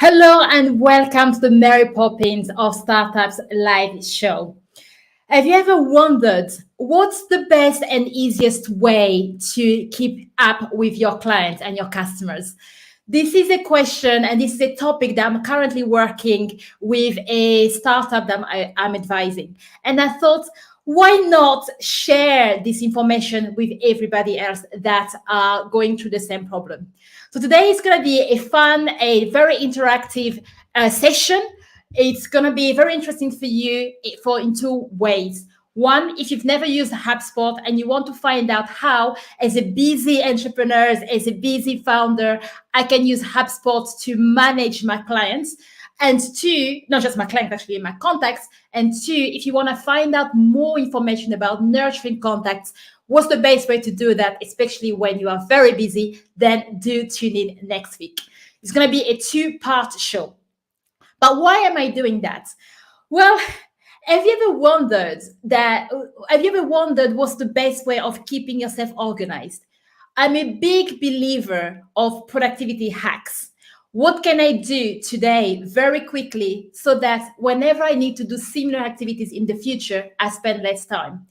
Hello and welcome to the Mary Poppins of Startups live show. Have you ever wondered what's the best and easiest way to keep up with your clients and your customers? This is a question and this is a topic that I'm currently working with a startup that I'm advising. And I thought, why not share this information with everybody else that are going through the same problem? So today is going to be a very interactive session. It's going to be very interesting for you in two ways. One, if you've never used HubSpot and you want to find out how, as a busy entrepreneur, as a busy founder, I can use HubSpot to manage my clients. And two, not just my clients, actually my contacts. And two, if you want to find out more information about nurturing contacts, what's the best way to do that, especially when you are very busy, then do tune in next week. It's going to be a two-part show. But why am I doing that? Well, have you ever wondered what's the best way of keeping yourself organized? I'm a big believer of productivity hacks. What can I do today very quickly so that whenever I need to do similar activities in the future, I spend less time?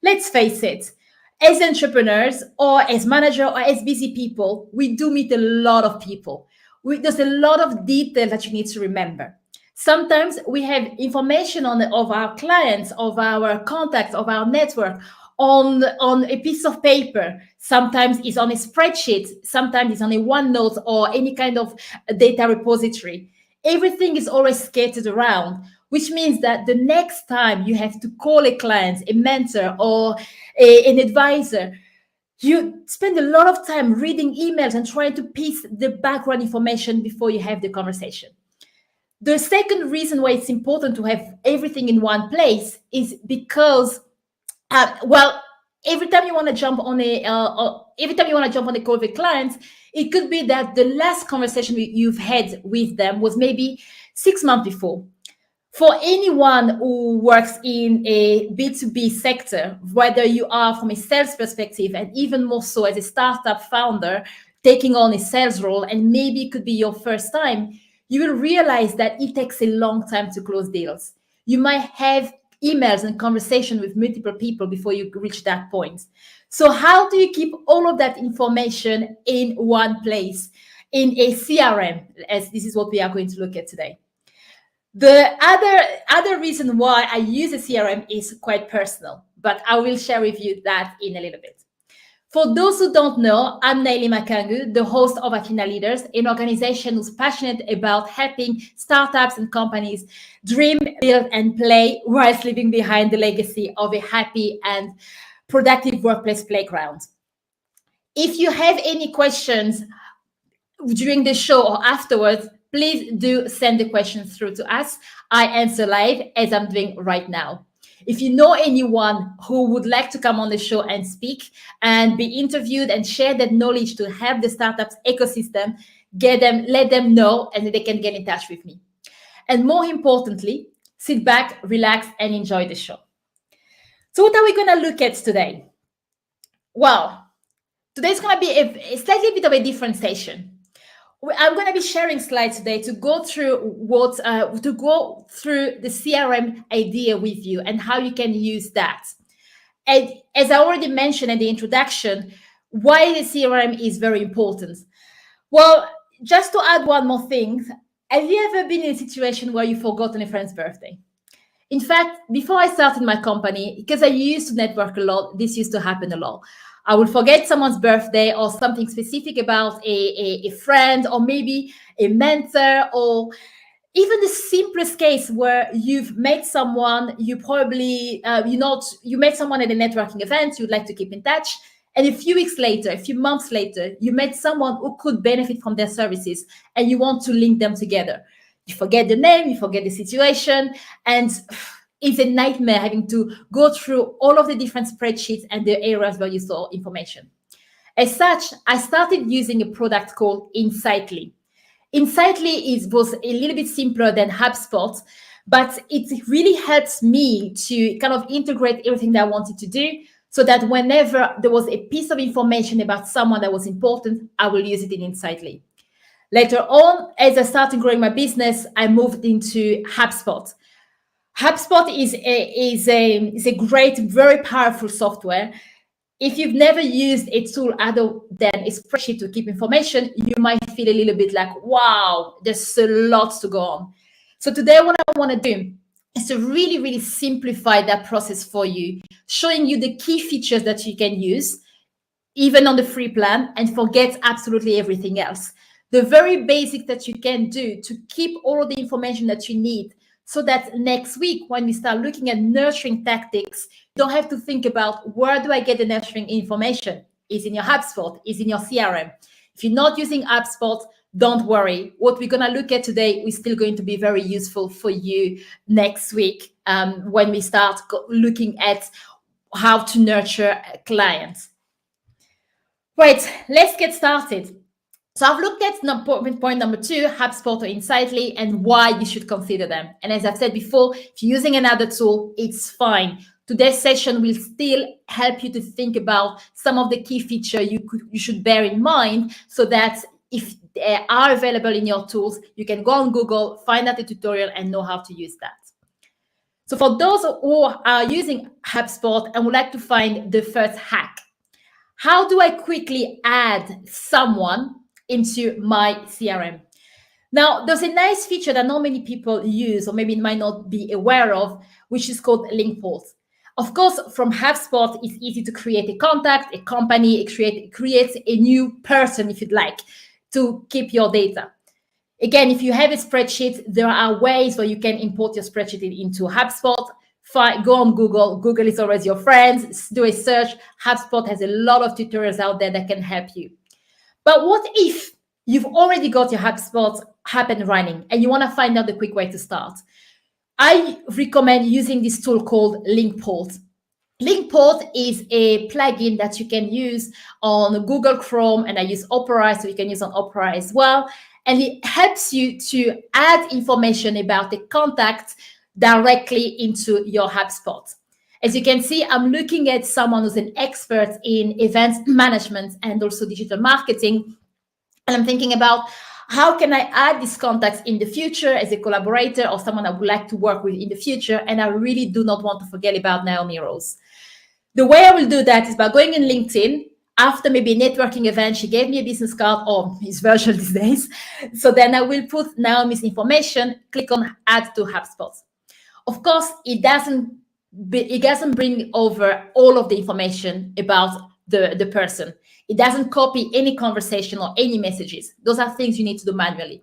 Let's face it, as entrepreneurs or as managers or as busy people, we do meet a lot of people. There's a lot of detail that you need to remember. Sometimes we have information of our clients, of our contacts, of our network on a piece of paper. Sometimes it's on a spreadsheet. Sometimes it's on a OneNote or any kind of data repository. Everything is always scattered around, which means that the next time you have to call a client, a mentor, or an advisor, you spend a lot of time reading emails and trying to piece the background information before you have the conversation. The second reason why it's important to have everything in one place is because, every time you want to jump on a call with clients, it could be that the last conversation you've had with them was maybe 6 months before. For anyone who works in a B2B sector, whether you are from a sales perspective and even more so as a startup founder taking on a sales role, and maybe it could be your first time, you will realize that it takes a long time to close deals. You might have emails and conversation with multiple people before you reach that point. So how do you keep all of that information in one place in a CRM, as this is what we are going to look at today? The other reason why I use a CRM is quite personal, but I will share with you that in a little bit. For those who don't know, I'm Naili Makangu, the host of Athena Leaders, an organization who's passionate about helping startups and companies dream, build, and play whilst leaving behind the legacy of a happy and productive workplace playground. If you have any questions during the show or afterwards, please do send the questions through to us. I answer live as I'm doing right now. If you know anyone who would like to come on the show and speak and be interviewed and share that knowledge to help the startups ecosystem, let them know, and they can get in touch with me. And more importantly, sit back, relax, and enjoy the show. So what are we going to look at today? Well, today's going to be a slightly bit of a different session. I'm going to be sharing slides today to go through the CRM idea with you and how you can use that. And as I already mentioned in the introduction, why the CRM is very important. Well, just to add one more thing, have you ever been in a situation where you've forgotten a friend's birthday? In fact, before I started my company, because I used to network a lot, this used to happen a lot. I would forget someone's birthday or something specific about a friend or maybe a mentor, or even the simplest case where you've met someone, you probably, you met someone at a networking event, you'd like to keep in touch. And a few weeks later, a few months later, you met someone who could benefit from their services and you want to link them together. You forget the name, you forget the situation, and it's a nightmare having to go through all of the different spreadsheets and the areas where you store information. As such, I started using a product called Insightly. Insightly was a little bit simpler than HubSpot, but it really helps me to kind of integrate everything that I wanted to do so that whenever there was a piece of information about someone that was important, I will use it in Insightly. Later on, as I started growing my business, I moved into HubSpot. HubSpot is a great, very powerful software. If you've never used a tool other than a spreadsheet to keep information, you might feel a little bit like, wow, there's a lot to go on. So today what I want to do is to really, really simplify that process for you, showing you the key features that you can use, even on the free plan, and forget absolutely everything else. The very basic that you can do to keep all of the information that you need, so that next week, when we start looking at nurturing tactics, you don't have to think about where do I get the nurturing information? Is in your HubSpot, is in your CRM. If you're not using HubSpot, don't worry. What we're going to look at today is still going to be very useful for you next week when we start looking at how to nurture clients. Right, let's get started. So I've looked at point number 2, HubSpot or Insightly, and why you should consider them. And as I've said before, if you're using another tool, it's fine. Today's session will still help you to think about some of the key features you should bear in mind, so that if they are available in your tools, you can go on Google, find out the tutorial, and know how to use that. So for those who are using HubSpot and would like to find the first hack, how do I quickly add someone into my CRM? Now, there's a nice feature that not many people use, or maybe might not be aware of, which is called link polls. Of course, from HubSpot, it's easy to create a contact, a company, create a new person, if you'd like, to keep your data. Again, if you have a spreadsheet, there are ways where you can import your spreadsheet into HubSpot. Go on Google. Google is always your friend. Do a search. HubSpot has a lot of tutorials out there that can help you. But what if you've already got your HubSpot up and running and you want to find out the quick way to start? I recommend using this tool called Linkport. Linkport is a plugin that you can use on Google Chrome, and I use Opera, so you can use on Opera as well. And it helps you to add information about the contact directly into your HubSpot. As you can see, I'm looking at someone who's an expert in events management and also digital marketing. And I'm thinking about, how can I add these contacts in the future as a collaborator or someone I would like to work with in the future? And I really do not want to forget about Naomi Rose. The way I will do that is by going in LinkedIn. After maybe a networking event, she gave me a business card, or it's virtual these days. So then I will put Naomi's information, click on add to HubSpot. Of course, it doesn't bring over all of the information about the person. It doesn't copy any conversation or any messages. Those are things you need to do manually.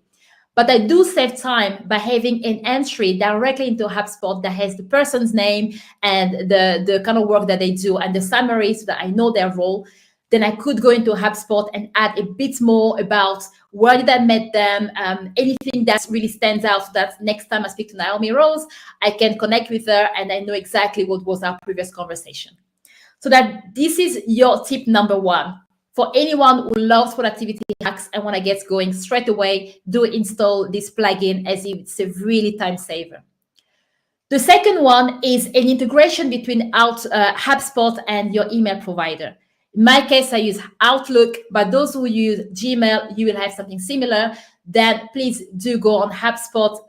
But I do save time by having an entry directly into HubSpot that has the person's name and the kind of work that they do and the summary, so that I know their role. Then I could go into HubSpot and add a bit more about where did I met them, anything that really stands out, so that next time I speak to Naomi Rose, I can connect with her and I know exactly what was our previous conversation. So that this is your tip number 1. For anyone who loves productivity hacks and want to get going straight away, do install this plugin, as it's a really time saver. The second one is an integration between HubSpot and your email provider. In my case, I use Outlook, but those who use Gmail, you will have something similar. Then please do go on HubSpot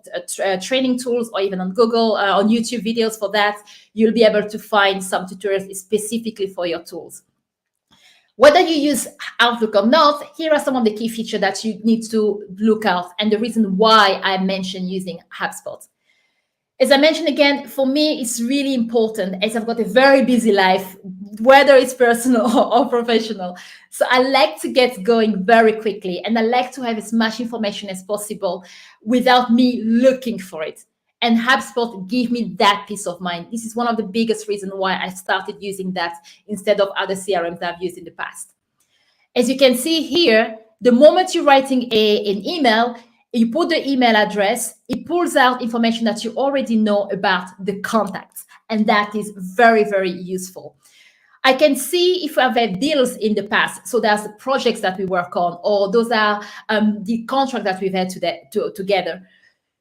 training tools, or even on Google, on YouTube videos for that. You'll be able to find some tutorials specifically for your tools. Whether you use Outlook or not, here are some of the key features that you need to look out, and the reason why I mentioned using HubSpot. As I mentioned again, for me, it's really important, as I've got a very busy life, whether it's personal or professional. So I like to get going very quickly, and I like to have as much information as possible without me looking for it. And HubSpot give me that peace of mind. This is one of the biggest reasons why I started using that instead of other CRMs that I've used in the past. As you can see here, the moment you're writing an email, you put the email address, it pulls out information that you already know about the contacts. And that is very, very useful. I can see if I've had deals in the past. So there's the projects that we work on, or those are the contracts that we've had together.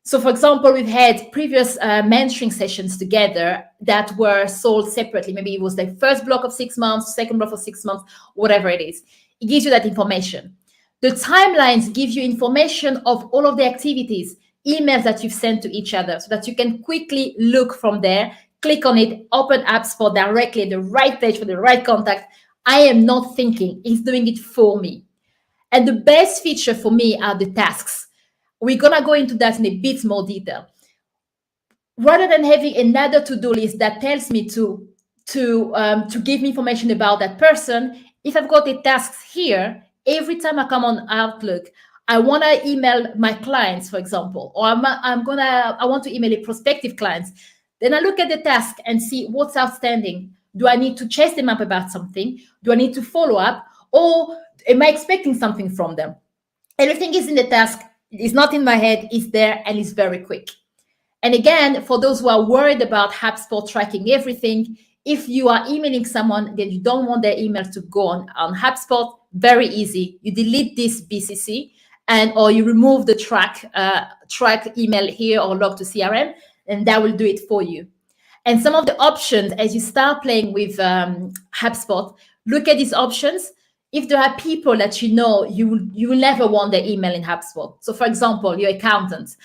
So for example, we've had previous mentoring sessions together that were sold separately. Maybe it was the first block of 6 months, second block of 6 months, whatever it is. It gives you that information. The timelines give you information of all of the activities, emails that you've sent to each other, so that you can quickly look from there, click on it, open HubSpot directly, the right page for the right contact. I am not thinking, it's doing it for me. And the best feature for me are the tasks. We're gonna go into that in a bit more detail. Rather than having another to-do list that tells me to give me information about that person, if I've got the tasks here, every time I come on Outlook, I want to email my clients, for example, or I want to email a prospective clients. Then I look at the task and see what's outstanding. Do I need to chase them up about something? Do I need to follow up? Or am I expecting something from them? Everything is in the task. It's not in my head. It's there, and it's very quick. And again, for those who are worried about HubSpot tracking everything, if you are emailing someone that you don't want their email to go on HubSpot, very easy. You delete this BCC or you remove the track email here or log to CRM, and that will do it for you. And some of the options, as you start playing with HubSpot, look at these options. If there are people that you know you will never want their email in HubSpot. So for example, your accountant,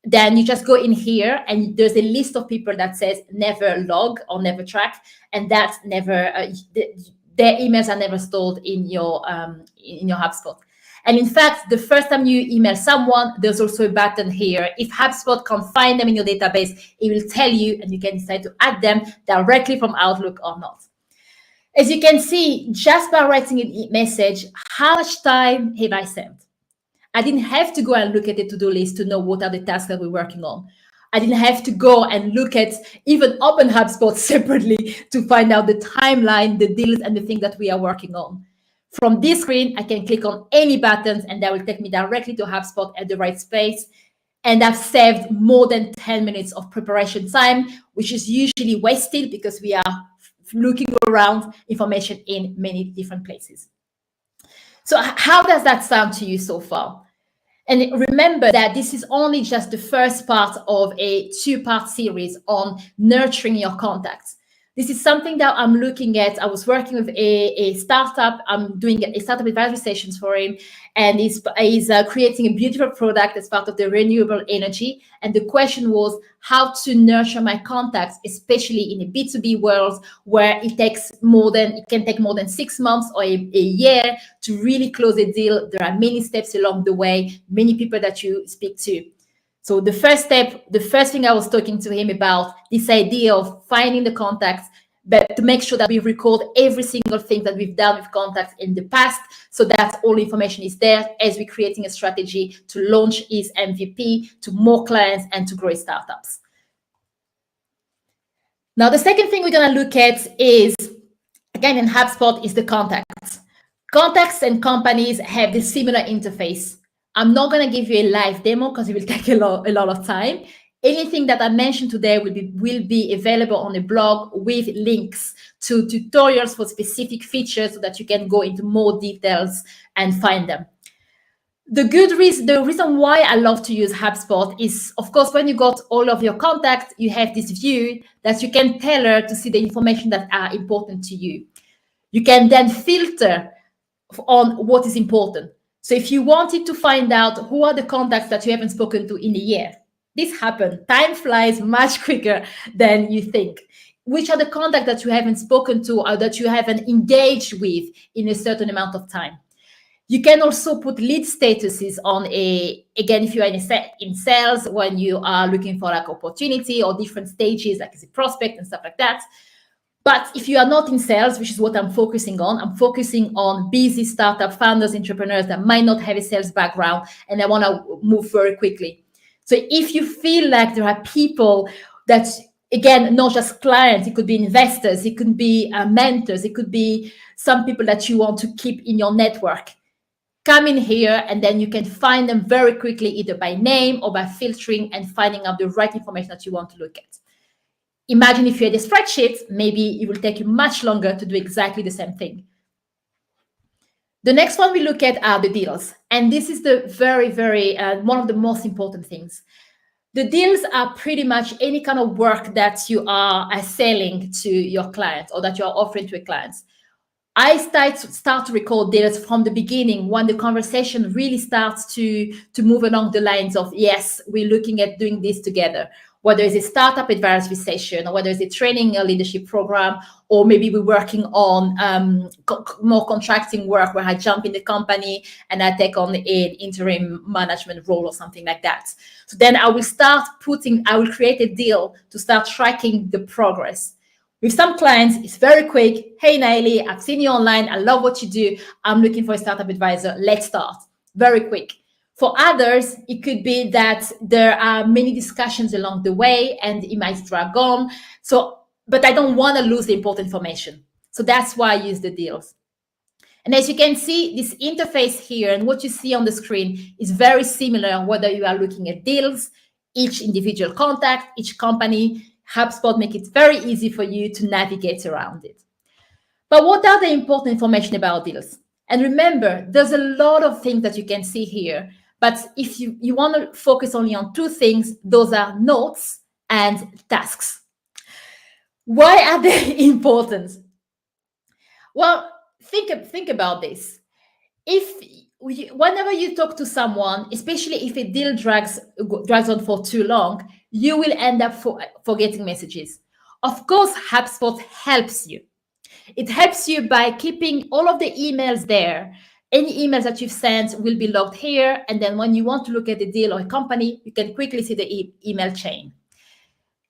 then you just go in here and there's a list of people that says never log or never track, and that's never their emails are never stored in your HubSpot. And in fact, the first time you email someone, there's also a button here. If HubSpot can't find them in your database, it will tell you, and you can decide to add them directly from Outlook or not. As you can see, just by writing a message, how much time have I saved? I didn't have to go and look at the to-do list to know what are the tasks that we're working on. I didn't have to go and look at, even open HubSpot separately to find out the timeline, the deals, and the things that we are working on. From this screen, I can click on any buttons and that will take me directly to HubSpot at the right space. And I've saved more than 10 minutes of preparation time, which is usually wasted because we are looking around information in many different places. So how does that sound to you so far? And remember that this is only just the first part of a two-part series on nurturing your contacts. This is something that I'm looking at. I was working with a startup. I'm doing a startup advisory sessions for him, and he's creating a beautiful product as part of the renewable energy. And the question was how to nurture my contacts, especially in a B2B world where it can take more than 6 months or a year to really close a deal. There are many steps along the way, many people that you speak to. So the first thing I was talking to him about, this idea of finding the contacts, but to make sure that we record every single thing that we've done with contacts in the past, so that all information is there as we're creating a strategy to launch his MVP to more clients and to grow startups. Now, the second thing we're going to look at is, again, in HubSpot, is the contacts. Contacts and companies have this similar interface. I'm not going to give you a live demo because it will take a lot of time. Anything that I mentioned today will be available on the blog with links to tutorials for specific features so that you can go into more details and find them. The reason why I love to use HubSpot is, of course, when you got all of your contacts, you have this view that you can tailor to see the information that are important to you. You can then filter on what is important. So if you wanted to find out who are the contacts that you haven't spoken to in a year, this happened. Time flies much quicker than you think. Which are the contacts that you haven't spoken to or that you haven't engaged with in a certain amount of time? You can also put lead statuses on again, if you are in sales, when you are looking for like opportunity or different stages, like as a prospect and stuff like that. But if you are not in sales, which is what I'm focusing on busy startup founders, entrepreneurs that might not have a sales background and they want to move very quickly. So if you feel like there are people that, again, not just clients, it could be investors, it could be mentors, it could be some people that you want to keep in your network, come in here and then you can find them very quickly, either by name or by filtering and finding out the right information that you want to look at. Imagine if you had a spreadsheet, maybe it will take you much longer to do exactly the same thing. The next one we look at are the deals. And this is the very, one of the most important things. The deals are pretty much any kind of work that you are selling to your clients or that you are offering to a client. I start to record deals from the beginning when the conversation really starts to move along the lines of, yes, we're looking at doing this together. Whether it's a startup advisory session, or whether it's a training or leadership program, or maybe we're working on more contracting work where I jump in the company and I take on an interim management role or something like that. So then I will create a deal to start tracking the progress. With some clients, it's very quick. Hey, Naili, I've seen you online. I love what you do. I'm looking for a startup advisor. Let's start. Very quick. For others, it could be that there are many discussions along the way and it might drag on. But I don't want to lose the important information. So that's why I use the deals. And as you can see, this interface here and what you see on the screen is very similar whether you are looking at deals, each individual contact, each company. HubSpot makes it very easy for you to navigate around it. But what are the important information about deals? And remember, there's a lot of things that you can see here. But if you want to focus only on two things, those are notes and tasks. Why are they important? Well, think about this. Whenever you talk to someone, especially if a deal drags on for too long, you will end up forgetting messages. Of course, HubSpot helps you. It helps you by keeping all of the emails there. Any emails that you've sent will be logged here. And then when you want to look at a deal or a company, you can quickly see the email chain.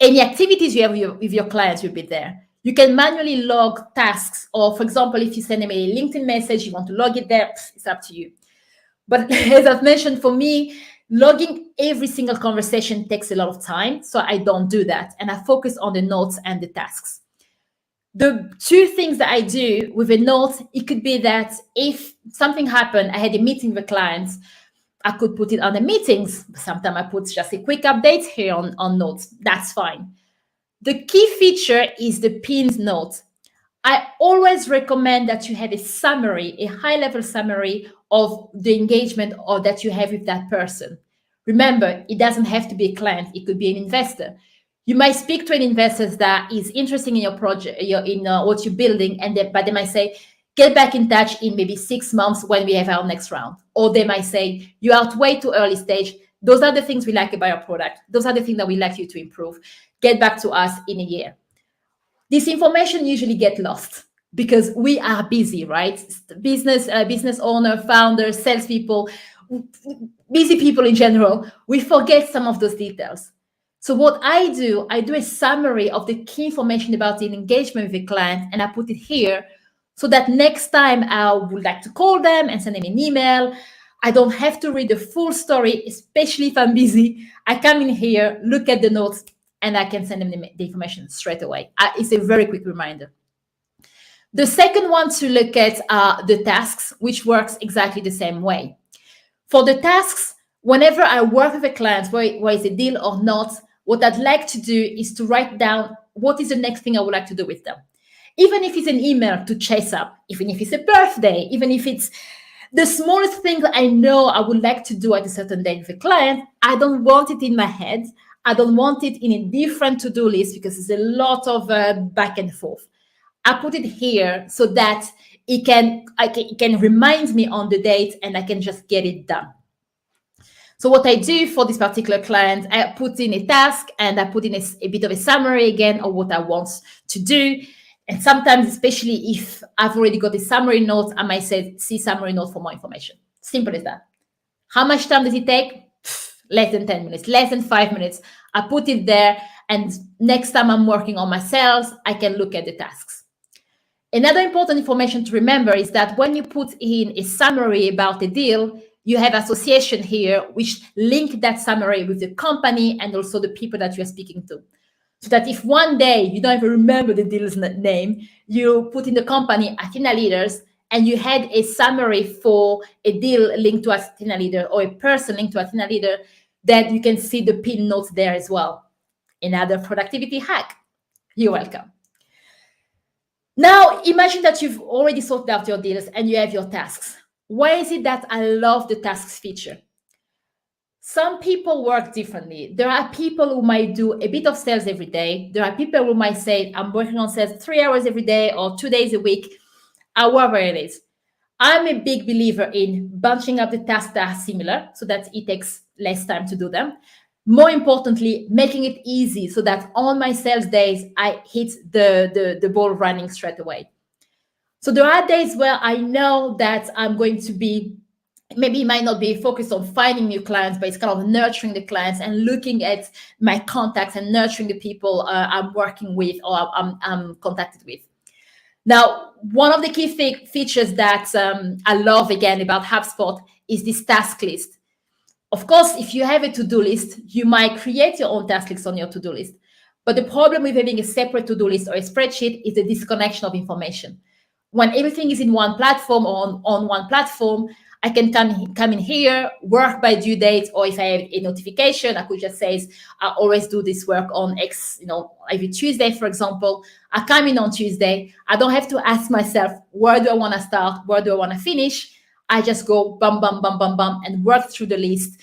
Any activities you have with your clients will be there. You can manually log tasks, or for example, if you send them a LinkedIn message, you want to log it there, it's up to you. But as I've mentioned, for me, logging every single conversation takes a lot of time, so I don't do that. And I focus on the notes and the tasks. The two things that I do with a note, it could be that if something happened, I had a meeting with clients, I could put it on the meetings. Sometimes I put just a quick update here on notes. That's fine. The key feature is the pinned note. I always recommend that you have a summary, a high-level summary of the engagement or that you have with that person. Remember, it doesn't have to be a client. It could be an investor. You might speak to an investor that is interested in your project, in what you're building, but they might say, get back in touch in maybe 6 months when we have our next round. Or they might say, you are way too early stage. Those are the things we like about your product. Those are the things that we like you to improve. Get back to us in a year. This information usually gets lost because we are busy, right? Business owner, founders, salespeople, busy people in general, we forget some of those details. So what I do a summary of the key information about the engagement with a client, and I put it here so that next time I would like to call them and send them an email, I don't have to read the full story, especially if I'm busy. I come in here, look at the notes, and I can send them the information straight away. It's a very quick reminder. The second one to look at are the tasks, which works exactly the same way. For the tasks, whenever I work with a client, whether it's a deal or not, what I'd like to do is to write down what is the next thing I would like to do with them. Even if it's an email to chase up, even if it's a birthday, even if it's the smallest thing that I know I would like to do at a certain day with a client, I don't want it in my head. I don't want it in a different to-do list because it's a lot of back and forth. I put it here so that it can remind me on the date and I can just get it done. So what I do for this particular client, I put in a task and I put in a bit of a summary again of what I want to do. And sometimes, especially if I've already got a summary note, I might say, see summary note for more information. Simple as that. How much time does it take? Less than 10 minutes, less than 5 minutes. I put it there, and next time I'm working on my sales, I can look at the tasks. Another important information to remember is that when you put in a summary about the deal, you have association here, which link that summary with the company and also the people that you're speaking to. So that if one day you don't even remember the deal's name, you put in the company Athena Leaders, and you had a summary for a deal linked to Athena Leader or a person linked to Athena Leader, then you can see the pin notes there as well. Another productivity hack. You're welcome. Now, imagine that you've already sorted out your deals and you have your tasks. Why is it that I love the tasks feature? Some people work differently. There are people who might do a bit of sales every day. There are people who might say, I'm working on sales 3 hours every day or 2 days a week. however it is. I'm a big believer in bunching up the tasks that are similar so that it takes less time to do them. More importantly, making it easy so that on my sales days, I hit the ball running straight away. So there are days where I know that I'm going to be, maybe it might not be focused on finding new clients, but it's kind of nurturing the clients and looking at my contacts and nurturing the people I'm working with or I'm contacted with. Now, one of the key features that I love again about HubSpot is this task list. Of course, if you have a to-do list, you might create your own task list on your to-do list. But the problem with having a separate to-do list or a spreadsheet is the disconnection of information. When everything is in one platform or on one platform, I can come in here, work by due date, or if I have a notification, I could just say, I always do this work on X, every Tuesday, for example. I come in on Tuesday. I don't have to ask myself, where do I want to start? Where do I want to finish? I just go bum, bum, bum, bum, bum, and work through the list.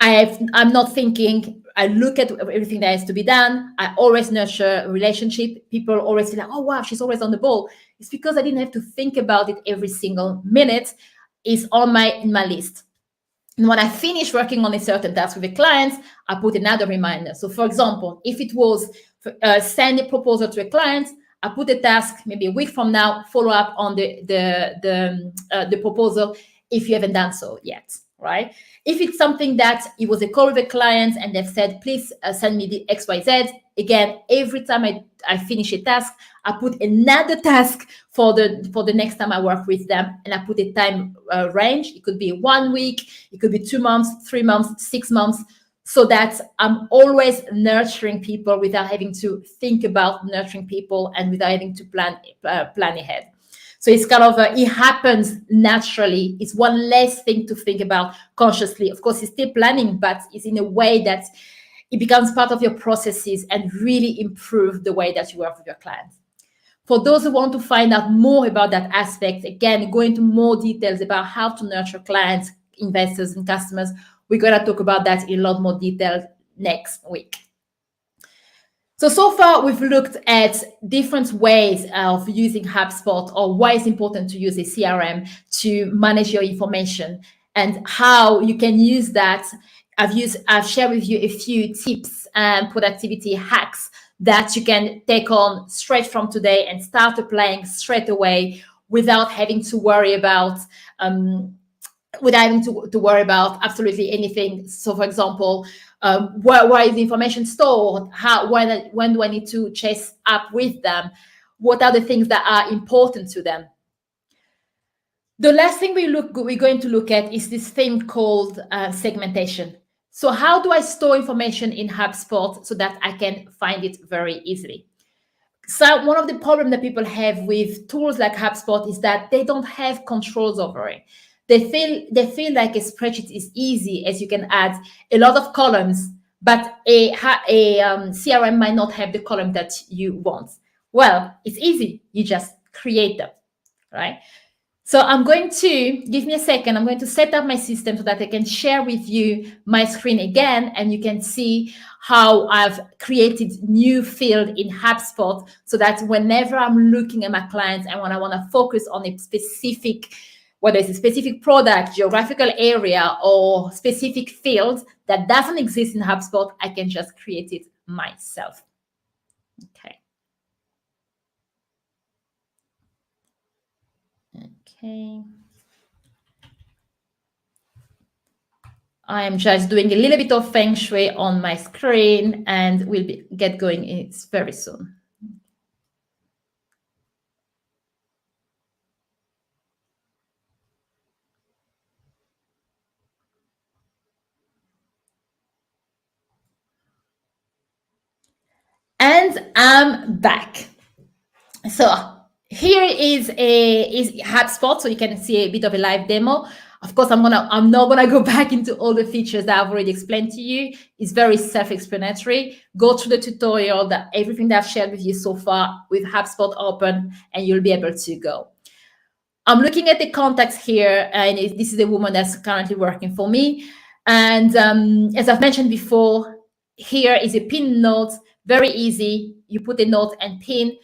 I'm not thinking. I look at everything that has to be done. I always nurture a relationship. People always feel like, oh, wow, she's always on the ball. It's because I didn't have to think about it every single minute. It's in my list. And when I finish working on a certain task with a client, I put another reminder. So for example, if it was send a proposal to a client, I put a task maybe a week from now, follow up on the proposal if you haven't done so yet, right? If it's something that it was a call with a client and they've said, please send me the XYZ, again, every time I finish a task, I put another task for the next time I work with them, and I put a time range. It could be 1 week, it could be 2 months, 3 months, 6 months, so that I'm always nurturing people without having to think about nurturing people and without having to plan ahead. So it's kind of it happens naturally. It's one less thing to think about consciously. Of course, it's still planning, but it's in a way that it becomes part of your processes and really improve the way that you work with your clients. For those who want to find out more about that aspect, again, go into more details about how to nurture clients, investors, and customers. We're going to talk about that in a lot more detail next week. So far, we've looked at different ways of using HubSpot, or why it's important to use a CRM to manage your information and how you can use that. I've shared with you a few tips and productivity hacks that you can take on straight from today and start applying straight away without having to worry about absolutely anything. So, for example, where is the information stored? When do I need to chase up with them? What are the things that are important to them? The last thing we're going to look at is this thing called segmentation. So how do I store information in HubSpot so that I can find it very easily? So one of the problems that people have with tools like HubSpot is that they don't have controls over it. They feel like a spreadsheet is easy, as you can add a lot of columns, but a CRM might not have the column that you want. Well, it's easy. You just create them, right? So I'm going to, give me a second, I'm going to set up my system so that I can share with you my screen again, and you can see how I've created new field in HubSpot so that whenever I'm looking at my clients and when I want to focus on a specific, whether it's a specific product, geographical area, or specific field that doesn't exist in HubSpot, I can just create it myself. Okay. Okay. I'm just doing a little bit of feng shui on my screen, and we'll get going very soon. And I'm back. So here is HubSpot, so you can see a bit of a live demo. Of course, I'm not gonna go back into all the features that I've already explained to you. It's very self-explanatory. Go through the tutorial, everything that I've shared with you so far with HubSpot open, and you'll be able to go. I'm looking at the contacts here, and this is a woman that's currently working for me. And as I've mentioned before, here is a pin note, very easy. You put a note and pin.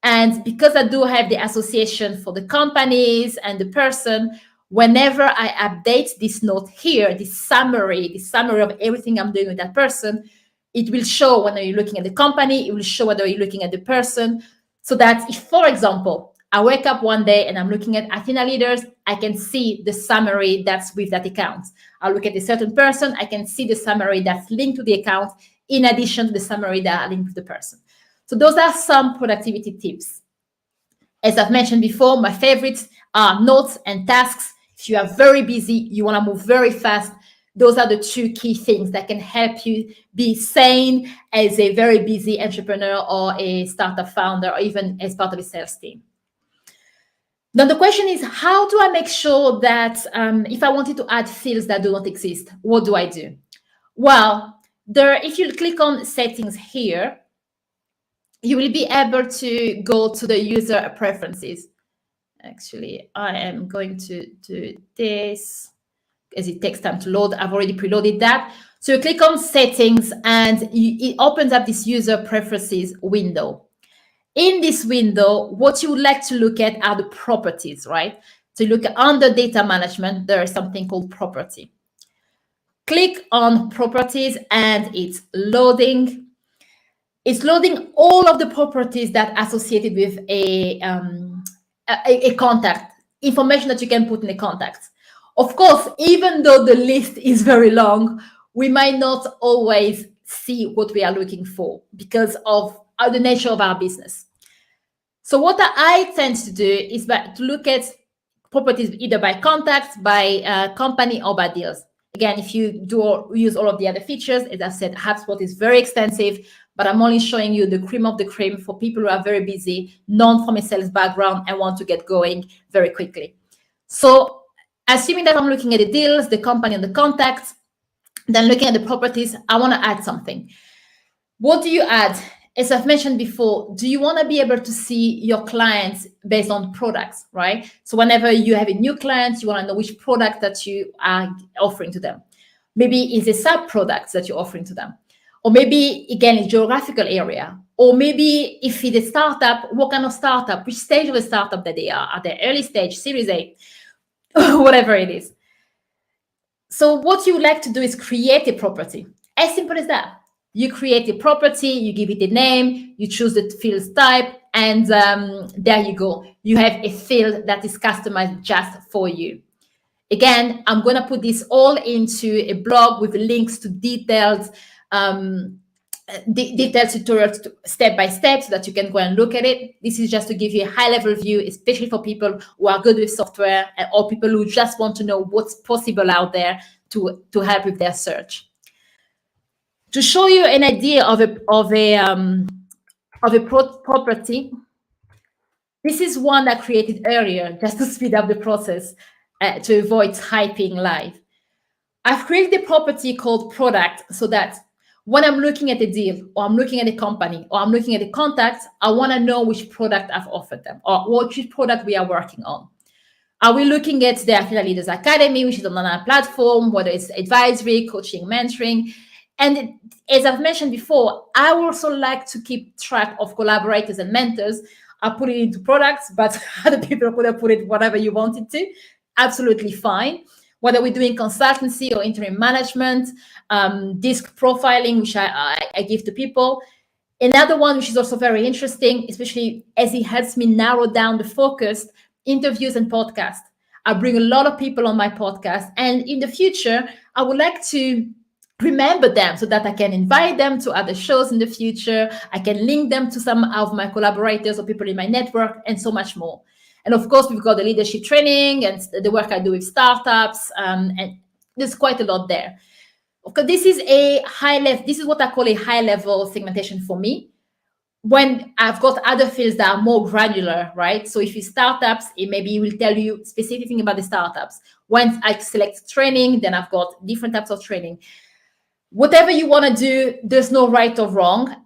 And because I do have the association for the companies and the person, whenever I update this note here, this summary of everything I'm doing with that person, it will show whether you're looking at the company, it will show whether you're looking at the person. So that if, for example, I wake up one day and I'm looking at Athena leaders, I can see the summary that's with that account. I look at a certain person, I can see the summary that's linked to the account, in addition to the summary that are linked to the person. So those are some productivity tips. As I've mentioned before, my favorites are notes and tasks. If you are very busy, you want to move very fast, those are the two key things that can help you be sane as a very busy entrepreneur or a startup founder, or even as part of a sales team. Now, the question is, how do I make sure that if I wanted to add fields that do not exist, what do I do? Well, if you click on settings here, you will be able to go to the user preferences. Actually, I am going to do this as it takes time to load. I've already preloaded that. So you click on settings and it opens up this user preferences window. In this window, what you would like to look at are the properties, right? So you look at under data management, there is something called property. Click on properties and it's loading. It's loading all of the properties that are associated with a contact, information that you can put in a contact. Of course, even though the list is very long, we might not always see what we are looking for because of the nature of our business. So what I tend to do is to look at properties either by contacts, by company, or by deals. Again, if you do use all of the other features, as I said, HubSpot is very extensive, but I'm only showing you the cream of the cream for people who are very busy, not from a sales background, and want to get going very quickly. So assuming that I'm looking at the deals, the company, and the contacts, then looking at the properties, I want to add something. What do you add? As I've mentioned before, do you want to be able to see your clients based on products, right? So whenever you have a new client, you want to know which product that you are offering to them. Maybe it's a sub-product that you're offering to them. Or maybe, again, a geographical area. Or maybe if it's a startup, what kind of startup, which stage of a startup that they are. Are they early stage, Series A, whatever it is. So what you would like to do is create a property. As simple as that. You create a property, you give it a name, you choose the field type, and there you go. You have a field that is customized just for you. Again, I'm going to put this all into a blog with links to detailed tutorials step by step so that you can go and look at it. This is just to give you a high-level view, especially for people who are good with software or people who just want to know what's possible out there to help with their search. To show you an idea of a property, this is one I created earlier just to speed up the process to avoid typing live. I've created a property called product so that when I'm looking at a deal or I'm looking at a company or I'm looking at a contact, I want to know which product I've offered them or which product we are working on. Are we looking at the Athena Leaders Academy, which is an online platform, whether it's advisory, coaching, mentoring? And as I've mentioned before, I also like to keep track of collaborators and mentors. I put it into products, but other people could have put it whatever you wanted to. Absolutely fine. Whether we're doing consultancy or interim management, disc profiling, which I give to people. Another one, which is also very interesting, especially as it helps me narrow down the focus, interviews and podcasts. I bring a lot of people on my podcast. And in the future, I would like to remember them so that I can invite them to other shows in the future. I can link them to some of my collaborators or people in my network and so much more. And of course, we've got the leadership training and the work I do with startups. And there's quite a lot there. Okay, this is a high level. This is what I call a high level segmentation for me. When I've got other fields that are more granular, right? So if you startups, it maybe will tell you specific thing about the startups. Once I select training, then I've got different types of training. Whatever you want to do, there's no right or wrong,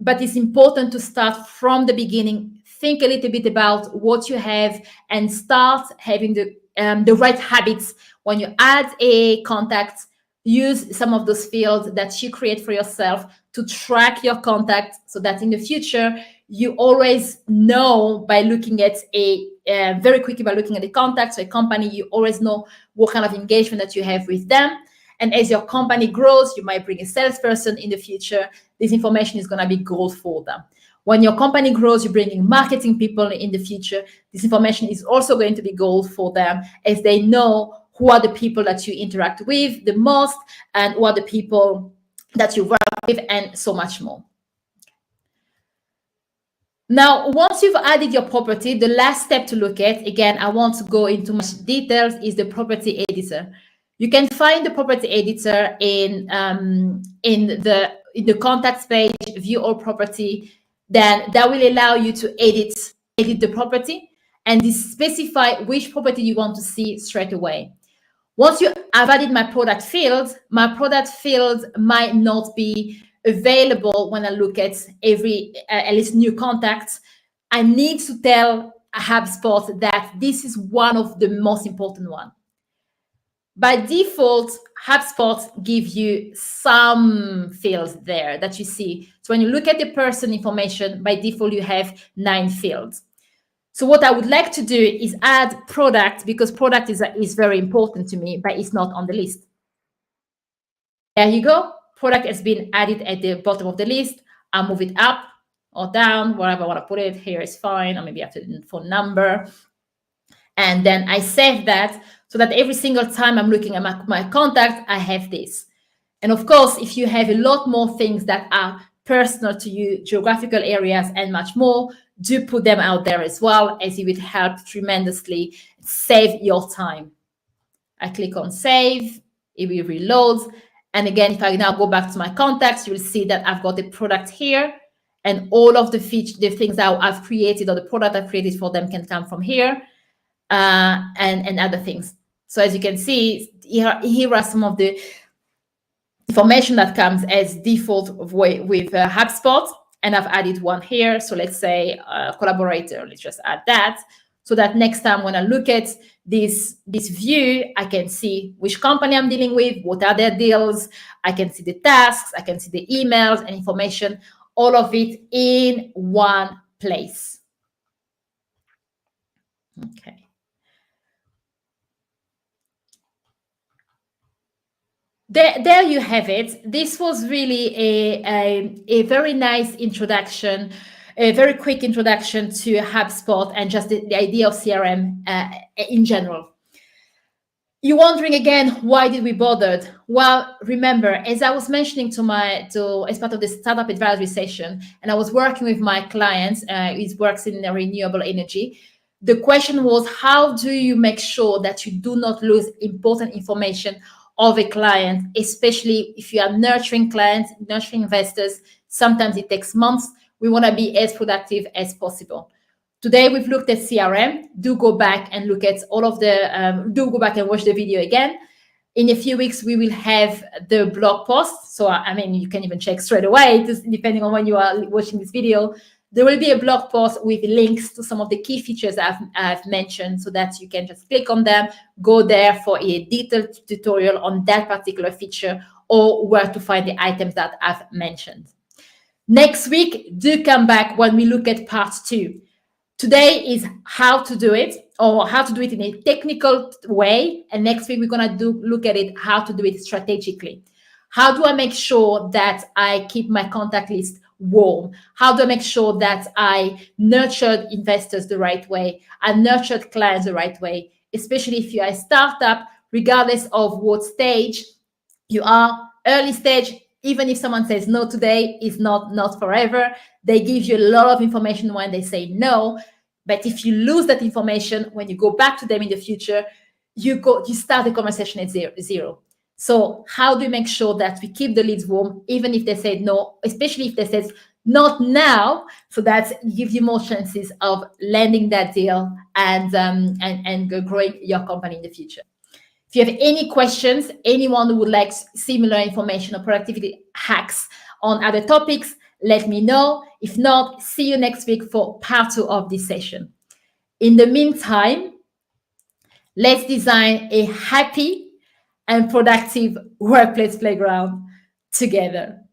but it's important to start from the beginning, think a little bit about what you have and start having the right habits. When you add a contact, use some of those fields that you create for yourself to track your contacts so that in the future, you always know by looking at very quickly by looking at the contacts of a company, you always know what kind of engagement that you have with them. And as your company grows, you might bring a salesperson in the future. This information is going to be gold for them. When your company grows, you're bringing marketing people in the future. This information is also going to be gold for them, as they know who are the people that you interact with the most and who are the people that you work with, and so much more. Now, once you've added your property, the last step to look at, again, I won't go into much details, is the property editor. You can find the property editor in the contacts page, view all property. Then that will allow you to edit the property and specify which property you want to see straight away. Once I've added my product fields might not be available when I look at at least new contacts. I need to tell HubSpot that this is one of the most important ones. By default, HubSpot gives you some fields there that you see. So when you look at the person information, by default, you have 9 fields. So what I would like to do is add product, because product is very important to me, but it's not on the list. There you go. Product has been added at the bottom of the list. I'll move it up or down, wherever I want to put it. Here is fine, or maybe after the phone number. And then I save that so that every single time I'm looking at my contact, I have this. And of course, if you have a lot more things that are personal to you, geographical areas and much more, do put them out there as well, as it would help tremendously save your time. I click on save, it will reload. And again, if I now go back to my contacts, you will see that I've got the product here, and all of the things that I've created, or the product I've created for them, can come from here, and other things. So as you can see, here are some of the information that comes as default with HubSpot, and I've added one here. So let's say Collaborator. Let's just add that, so that next time when I look at this view, I can see which company I'm dealing with, what are their deals, I can see the tasks, I can see the emails and information, all of it in one place. Okay. There you have it. This was really a very nice introduction, a very quick introduction to HubSpot and just the idea of CRM in general. You're wondering again, why did we bother? Well, remember, as I was mentioning as part of the startup advisory session, and I was working with my clients, he works in renewable energy. The question was, how do you make sure that you do not lose important information of a client, especially if you are nurturing clients, nurturing investors? Sometimes it takes months. We want to be as productive as possible. Today, we've looked at CRM. Do go back and look at all of do go back and watch the video again. In a few weeks, we will have the blog post. So, I mean, you can even check straight away, depending on when you are watching this video. There will be a blog post with links to some of the key features I've mentioned, so that you can just click on them, go there for a detailed tutorial on that particular feature, or where to find the items that I've mentioned. Next week, do come back when we look at part 2. Today is how to do it, or how to do it in a technical way. And next week, we're going to look at it, how to do it strategically. How do I make sure that I keep my contact list warm? How do I make sure that I nurtured investors the right way? I nurtured clients the right way, especially if you are a startup, regardless of what stage you are. Early stage, even if someone says no today, is not forever. They give you a lot of information when they say no. But if you lose that information, when you go back to them in the future, you start the conversation at zero. So how do we make sure that we keep the leads warm, even if they say no, especially if they say not now, so that gives you more chances of landing that deal and growing your company in the future. If you have any questions, anyone who would like similar information or productivity hacks on other topics, let me know. If not, see you next week for part 2 of this session. In the meantime, let's design a happy and productive workplace playground together.